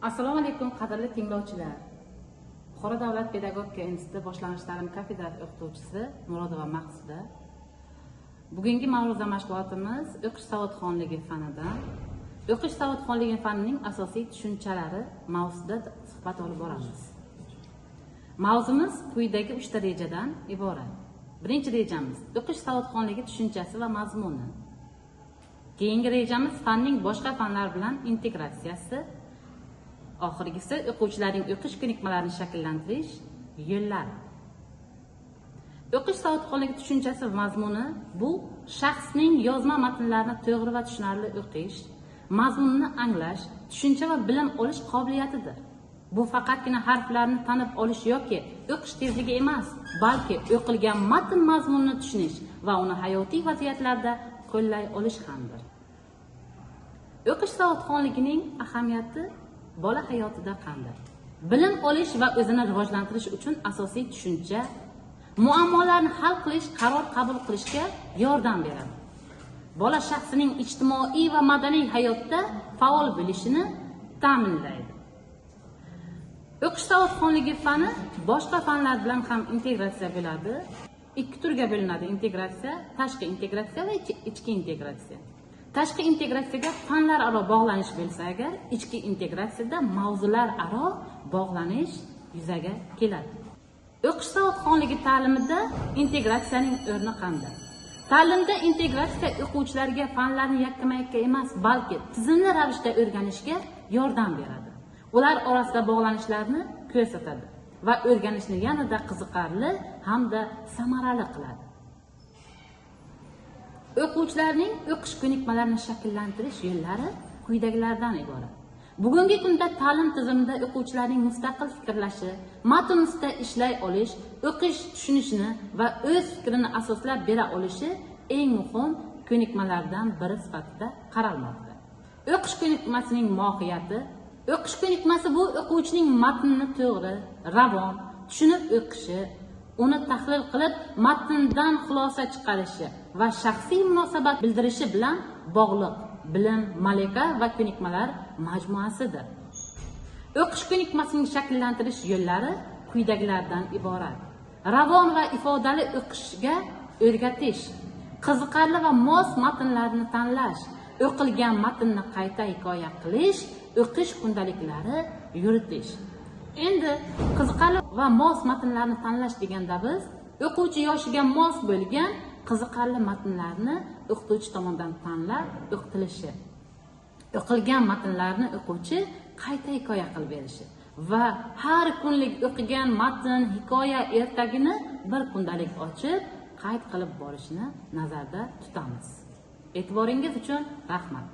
Assalomu alaykum qadrli tinglovchilar. Buxoro davlat pedagogika instituti boshlang'ich ta'lim kafedrasi o'qituvchisi Murodova Maqsuda. Bugungi mavzuda mashg'ulotimiz o'qish savodxonligi fanidan. O'qish savodxonligi fanining asosiy tushunchalari mavzusida suhbat olib boramiz. Mavzumiz quyidagi 3 ta rejadan iborat. Birinchi rejamiz o'qish savodxonligi tushunchasi va mazmuni. Keyingi rejamiz fanning boshqa fanlar bilan integratsiyasi. Oxirgisi o'quvchilarning o'qish ko'nikmalarini shakllantirish yo'llari. O'qish savodxonligi tushunchasi va mazmuni bu shaxsning yozma matnlarni to'g'ri va tushunarli o'qish, mazmunni anglash, tushuncha va bilim olish qobiliyatidir. Bu faqatgina harflarni tanib olish yoki o'qish tezligi emas, balki o'qilgan matn mazmunini tushunish va uni hayotiy vaziyatlarda qo'llay olish hamdir. O'qish savodxonligining ahamiyati bola hayotida qanday? Bilim olish va o'zini rivojlantirish uchun asosiy tushuncha, muammolarni hal qilish, qaror qabul qilishga yordam beradi. Bola shaxsining ijtimoiy va madaniy hayotda faol bo'lishini ta'minlaydi. O'qish savodxonligi fani boshqa fanlar bilan ham integratsiya bo'ladi. Ikki turga bo'linadi: integratsiya, tashqi integratsiya va ichki integratsiya. Tashqi integratsiyaga fanlar aro bog'lanish bo'lsa agar, ichki integratsiyada mavzular aro bog'lanish yuzaga keladi. O'qish savodxonligi ta'limida integratsiyaning o'rni qanday? Ta'limda integratsiya o'quvchilarga fanlarni yakkama-yakka emas, balki tizimli ravishda o'rganishga yordam beradi. Ular orasida bog'lanishlarni ko'rsatadi va o'rganishni yanada qiziqarli hamda samarali qiladi. O'quvchilarning o'qish ko'nikmalarini shakllantirish yo'llari quyidagilardan iborat. Bugungi kunda ta'lim tizimida o'quvchilarning mustaqil fikrlashi, matn ustida ishlay olish, o'qish tushunishini va o'z fikrini asoslab bera olishi eng muhim ko'nikmalardan biri sifatida qaralmoqda. O'qish ko'nikmasining mohiyati: o'qish ko'nikmasi bu o'quvchining matnni to'g'ri, ravon tushunib o'qishi, uni tahlil qilib matndan xulosa chiqarishi va shaxsiy munosabat bildirishi bilan bog'liq bilim, malaka va ko'nikmalar majmuasidir. O'qish ko'nikmasining shakllantirish yo'llari quyidagilardan iborat. Ravon va ifodali o'qishga o'rgatish, qiziqarli va mos matnlarni tanlash, o'qilgan matnni qayta hikoya qilish, o'qish kundaliklari yuritish. Endi qiziqarli va mos matnlarni tanlash deganda biz o'quvchi yoshiga mos bo'lgan qiziqarli matnlarni o'qituvchi tomonidan tanlab o'qitilishi, o'qilgan matnlarni o'quvchi qayta hikoya qilib berishi va har kunlik o'qigan matn, hikoya ertagini bir kundalik ochib qayd qilib borishni nazarda tutamiz. E'tiboringiz uchun rahmat.